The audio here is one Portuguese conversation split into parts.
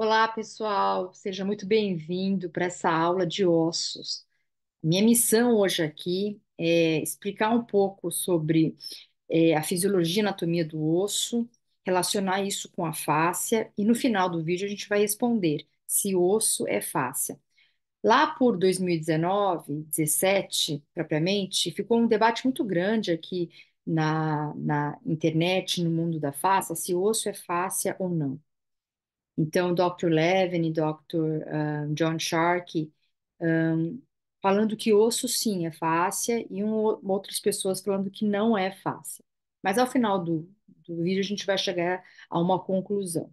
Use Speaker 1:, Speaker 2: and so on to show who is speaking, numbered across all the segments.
Speaker 1: Olá, pessoal, seja muito bem-vindo para essa aula de ossos. Minha missão hoje aqui é explicar um pouco sobre a fisiologia e anatomia do osso, relacionar isso com a fáscia e no final do vídeo a gente vai responder se osso é fáscia. Lá por 2019, 17, propriamente, ficou um debate muito grande aqui na internet, no mundo da fáscia, se osso é fáscia ou não. Então, Dr. Levin e Dr. John Sharkey falando que osso sim é fáscia e outras pessoas falando que não é fáscia. Mas ao final do vídeo a gente vai chegar a uma conclusão.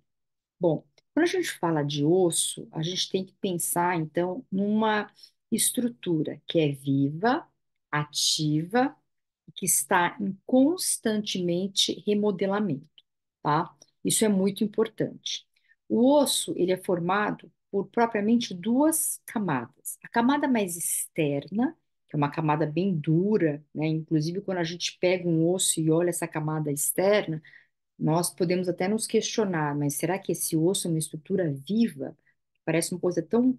Speaker 1: Bom, quando a gente fala de osso, a gente tem que pensar então numa estrutura que é viva, ativa e que está em constantemente remodelamento, tá? Isso é muito importante. O osso, ele é formado por propriamente duas camadas. A camada mais externa, que é uma camada bem dura, né? Inclusive, quando a gente pega um osso e olha essa camada externa, nós podemos até nos questionar, mas será que esse osso é uma estrutura viva? Parece uma coisa tão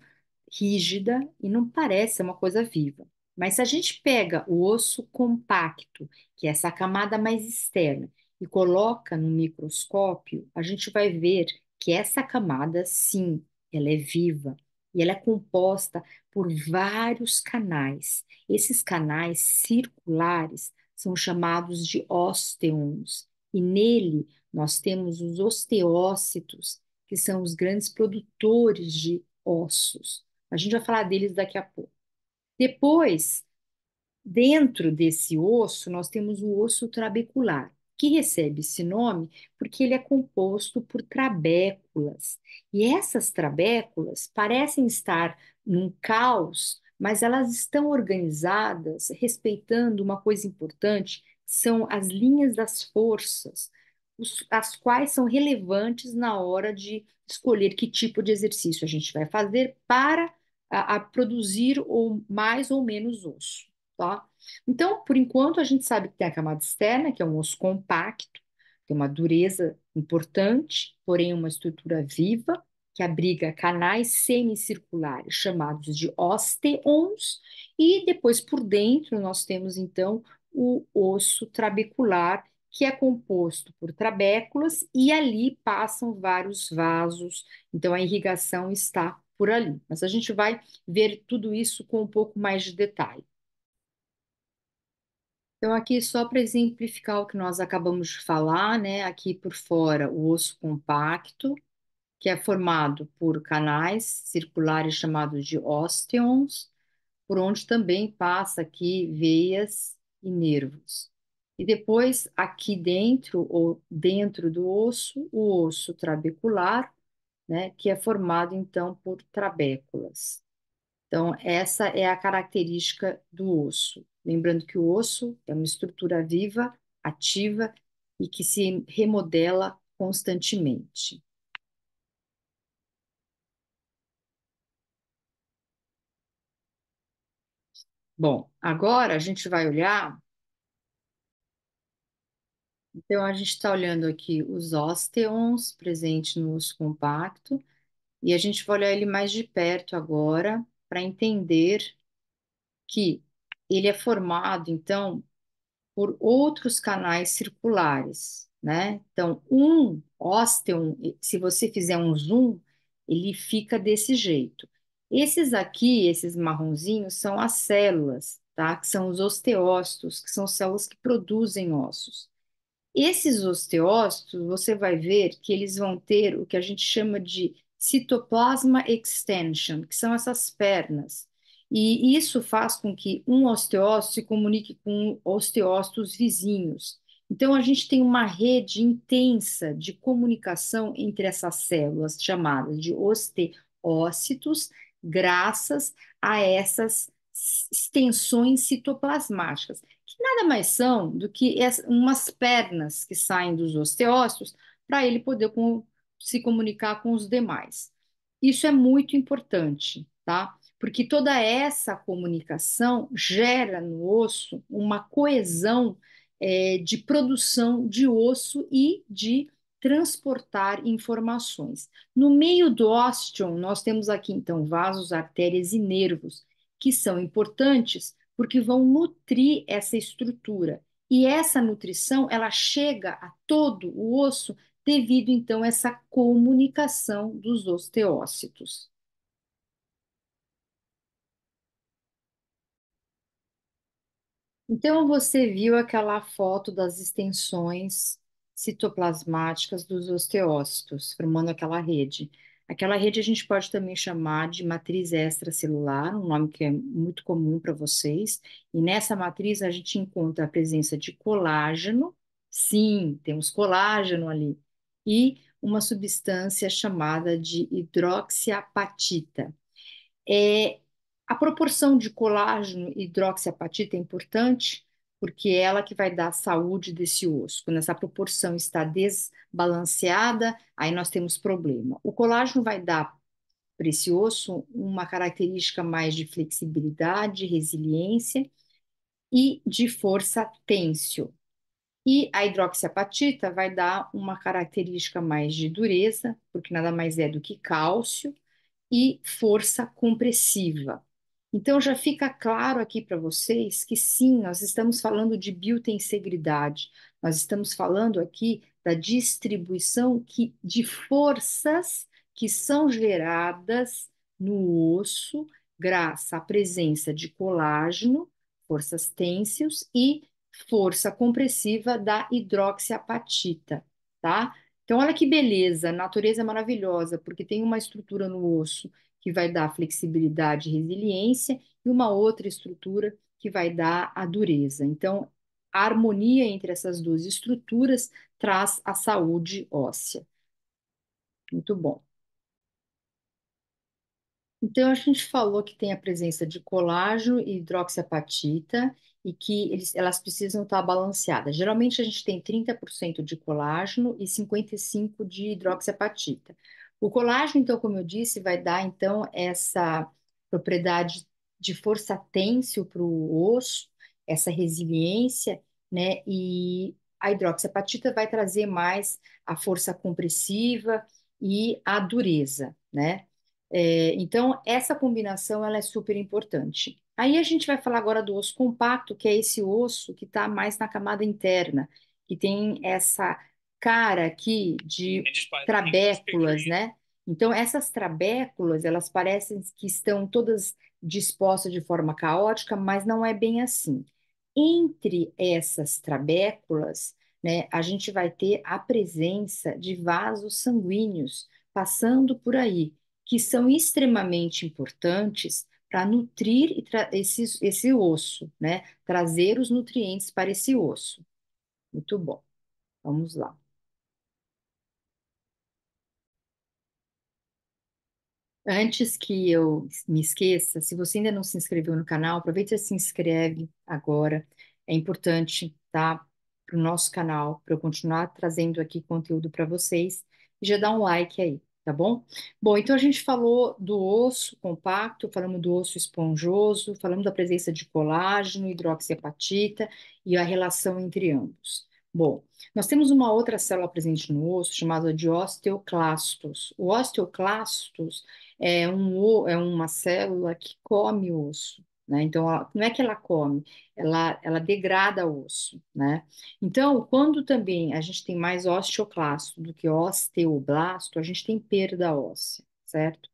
Speaker 1: rígida e não parece uma coisa viva. Mas se a gente pega o osso compacto, que é essa camada mais externa, e coloca no microscópio, a gente vai ver que essa camada, sim, ela é viva e ela é composta por vários canais. Esses canais circulares são chamados de ósteons, e nele nós temos os osteócitos, que são os grandes produtores de ossos. A gente vai falar deles daqui a pouco. Depois, dentro desse osso, nós temos o osso trabecular, que recebe esse nome porque ele é composto por trabéculas. E essas trabéculas parecem estar num caos, mas elas estão organizadas respeitando uma coisa importante, que são as linhas das forças, as quais são relevantes na hora de escolher que tipo de exercício a gente vai fazer para a produzir ou mais ou menos osso, tá? Então, por enquanto, a gente sabe que tem a camada externa, que é um osso compacto, tem uma dureza importante, porém uma estrutura viva, que abriga canais semicirculares chamados de ósteons, e depois por dentro nós temos então o osso trabecular, que é composto por trabéculas, e ali passam vários vasos, então a irrigação está por ali. Mas a gente vai ver tudo isso com um pouco mais de detalhe. Então, aqui só para exemplificar o que nós acabamos de falar, né? Aqui por fora, o osso compacto, que é formado por canais circulares chamados de ósteons, por onde também passa aqui veias e nervos. E depois, aqui dentro, ou dentro do osso, o osso trabecular, né? Que é formado então por trabéculas. Então, essa é a característica do osso. Lembrando que o osso é uma estrutura viva, ativa e que se remodela constantemente. Bom, agora a gente vai olhar. Então, a gente está olhando aqui os ósteons presentes no osso compacto e a gente vai olhar ele mais de perto agora para entender que ele é formado, então, por outros canais circulares, né? Então, um ósteon, se você fizer um zoom, ele fica desse jeito. Esses aqui, esses marronzinhos, são as células, tá? Que são os osteócitos, que são células que produzem ossos. Esses osteócitos, você vai ver que eles vão ter o que a gente chama de citoplasma extension, que são essas pernas. E isso faz com que um osteócito se comunique com osteócitos vizinhos. Então, a gente tem uma rede intensa de comunicação entre essas células, chamadas de osteócitos, graças a essas extensões citoplasmáticas que nada mais são do que umas pernas que saem dos osteócitos para ele poder se comunicar com os demais. Isso é muito importante, tá? Porque toda essa comunicação gera no osso uma coesão de produção de osso e de transportar informações. No meio do ósteon, nós temos aqui, então, vasos, artérias e nervos, que são importantes porque vão nutrir essa estrutura. E essa nutrição, ela chega a todo o osso devido, então, a essa comunicação dos osteócitos. Então, você viu aquela foto das extensões citoplasmáticas dos osteócitos, formando aquela rede. Aquela rede a gente pode também chamar de matriz extracelular, um nome que é muito comum para vocês. E nessa matriz a gente encontra a presença de colágeno, sim, temos colágeno ali, e uma substância chamada de hidroxiapatita. É, a proporção de colágeno e hidroxiapatita é importante porque é ela que vai dar a saúde desse osso. Quando essa proporção está desbalanceada, aí nós temos problema. O colágeno vai dar para esse osso uma característica mais de flexibilidade, resiliência e de força tênsil. E a hidroxiapatita vai dar uma característica mais de dureza, porque nada mais é do que cálcio e força compressiva. Então, já fica claro aqui para vocês que sim, nós estamos falando de biotensegridade, nós estamos falando aqui da distribuição de forças que são geradas no osso, graças à presença de colágeno, forças tênseis e força compressiva da hidroxiapatita, tá? Então, olha que beleza, a natureza é maravilhosa, porque tem uma estrutura no osso que vai dar flexibilidade e resiliência, e uma outra estrutura que vai dar a dureza. Então, a harmonia entre essas duas estruturas traz a saúde óssea. Muito bom. Então, a gente falou que tem a presença de colágeno e hidroxiapatita e que elas precisam estar balanceadas. Geralmente, a gente tem 30% de colágeno e 55% de hidroxiapatita. O colágeno, então, como eu disse, vai dar, então, essa propriedade de força têncil para o osso, essa resiliência, né? E a hidroxiapatita vai trazer mais a força compressiva e a dureza, né? Então, essa combinação ela é super importante. Aí a gente vai falar agora do osso compacto, que é esse osso que está mais na camada interna, que tem essa cara aqui de trabéculas, né? Então, essas trabéculas, elas parecem que estão todas dispostas de forma caótica, mas não é bem assim. Entre essas trabéculas, né, a gente vai ter a presença de vasos sanguíneos passando por aí que são extremamente importantes para nutrir esse osso, né? Trazer os nutrientes para esse osso. Muito bom. Vamos lá. Antes que eu me esqueça, se você ainda não se inscreveu no canal, aproveita e se inscreve agora. É importante, tá? Para o nosso canal, para eu continuar trazendo aqui conteúdo para vocês. E já dá um like aí, tá bom? Bom, então a gente falou do osso compacto, falamos do osso esponjoso, falamos da presença de colágeno, hidroxiapatita e a relação entre ambos. Bom, nós temos uma outra célula presente no osso chamada de osteoclastos. O osteoclastos é uma célula que come o osso, né? Então, não é que ela come, ela degrada o osso, né? Então, quando também a gente tem mais osteoclasto do que osteoblasto, a gente tem perda óssea, certo?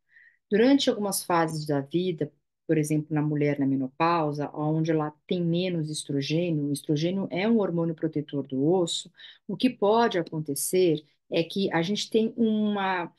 Speaker 1: Durante algumas fases da vida, por exemplo, na mulher na menopausa, onde ela tem menos estrogênio, o estrogênio é um hormônio protetor do osso, o que pode acontecer é que a gente tem uma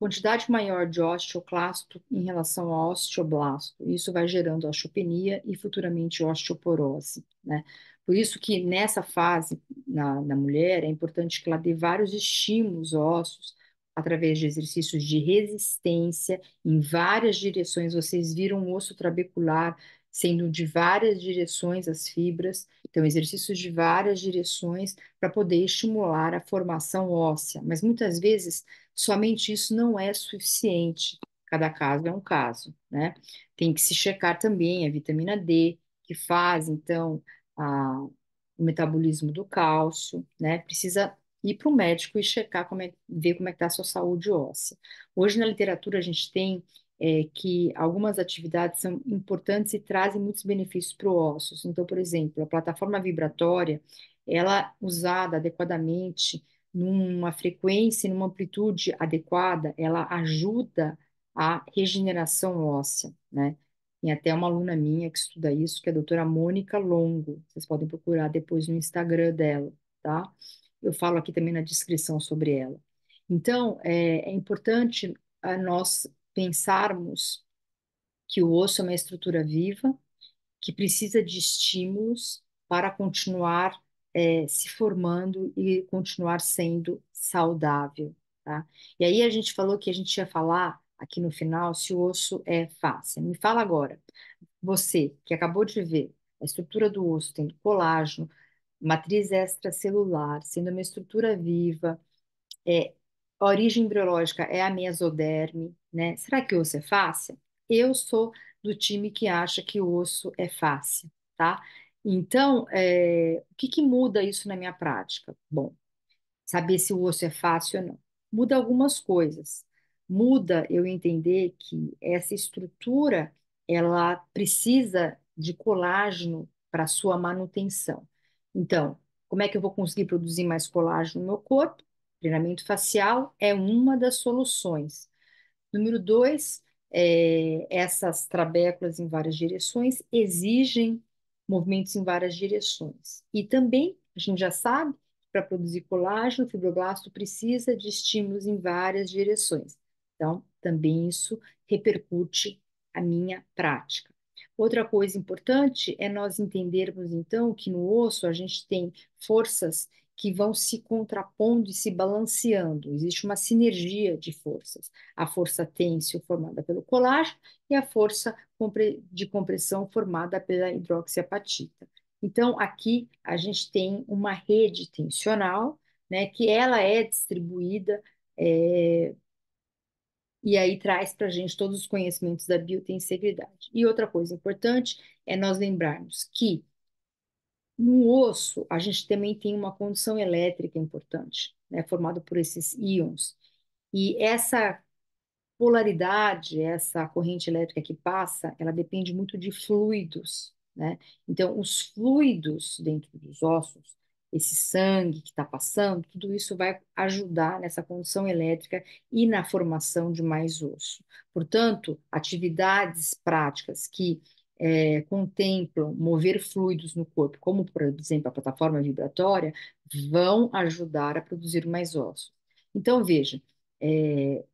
Speaker 1: quantidade maior de osteoclasto em relação ao osteoblasto. Isso vai gerando osteopenia e futuramente osteoporose, né? Por isso que nessa fase, na mulher, é importante que ela dê vários estímulos ósseos através de exercícios de resistência em várias direções. Vocês viram o osso trabecular sendo de várias direções as fibras, então exercícios de várias direções para poder estimular a formação óssea. Mas muitas vezes somente isso não é suficiente. Cada caso é um caso, né? Tem que se checar também a vitamina D, que faz, então, o metabolismo do cálcio, né? Precisa ir para o médico e checar ver como é que está a sua saúde óssea. Hoje na literatura a gente tem que algumas atividades são importantes e trazem muitos benefícios para o ossos. Então, por exemplo, a plataforma vibratória, ela usada adequadamente, numa frequência e numa amplitude adequada, ela ajuda a regeneração óssea, né? Tem até uma aluna minha que estuda isso, que é a doutora Mônica Longo. Vocês podem procurar depois no Instagram dela, tá? Eu falo aqui também na descrição sobre ela. Então, é importante nós pensarmos que o osso é uma estrutura viva, que precisa de estímulos para continuar se formando e continuar sendo saudável, tá? E aí a gente falou que a gente ia falar aqui no final se o osso é fácil. Me fala agora, você que acabou de ver a estrutura do osso tendo colágeno, matriz extracelular, sendo uma estrutura viva, é, a origem embriológica é a mesoderme, né? Será que o osso é fácil? Eu sou do time que acha que o osso é fácil, tá? Então, o que que muda isso na minha prática? Bom, saber se o osso é fácil ou não. Muda algumas coisas. Muda eu entender que essa estrutura, ela precisa de colágeno para sua manutenção. Então, como é que eu vou conseguir produzir mais colágeno no meu corpo? Treinamento facial é uma das soluções. Número dois, essas trabéculas em várias direções exigem movimentos em várias direções. E também, a gente já sabe, que para produzir colágeno, o fibroblasto precisa de estímulos em várias direções. Então, também isso repercute a minha prática. Outra coisa importante é nós entendermos, então, que no osso a gente tem forças que vão se contrapondo e se balanceando. Existe uma sinergia de forças, a força tênsil formada pelo colágeno e a força de compressão formada pela hidroxiapatita. Então, aqui a gente tem uma rede tensional, né, que ela é distribuída, e aí traz para a gente todos os conhecimentos da biotensegridade. E outra coisa importante é nós lembrarmos que no osso a gente também tem uma condução elétrica importante, né, formada por esses íons. E essa polaridade, essa corrente elétrica que passa, ela depende muito de fluidos, né? Então, os fluidos dentro dos ossos, esse sangue que está passando, tudo isso vai ajudar nessa condução elétrica e na formação de mais osso. Portanto, atividades práticas que contemplam mover fluidos no corpo, como, por exemplo, a plataforma vibratória, vão ajudar a produzir mais ossos. Então, veja,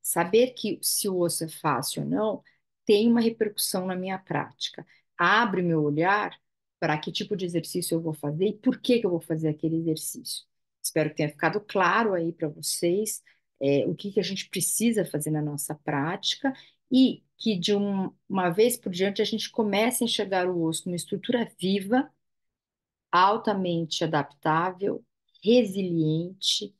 Speaker 1: saber que se o osso é fácil ou não tem uma repercussão na minha prática. Abre meu olhar para que tipo de exercício eu vou fazer e por que que eu vou fazer aquele exercício. Espero que tenha ficado claro aí para vocês o que que a gente precisa fazer na nossa prática e que de uma vez por diante a gente comece a enxergar o osso como uma estrutura viva, altamente adaptável, resiliente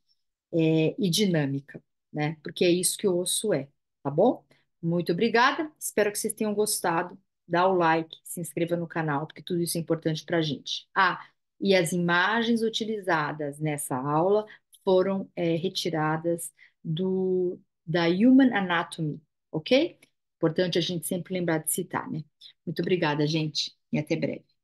Speaker 1: e dinâmica, né? Porque é isso que o osso é, tá bom? Muito obrigada, espero que vocês tenham gostado. Dá o like, se inscreva no canal, porque tudo isso é importante para a gente. Ah, e as imagens utilizadas nessa aula foram retiradas da Human Anatomy, ok? Importante a gente sempre lembrar de citar, né? Muito obrigada, gente, e até breve.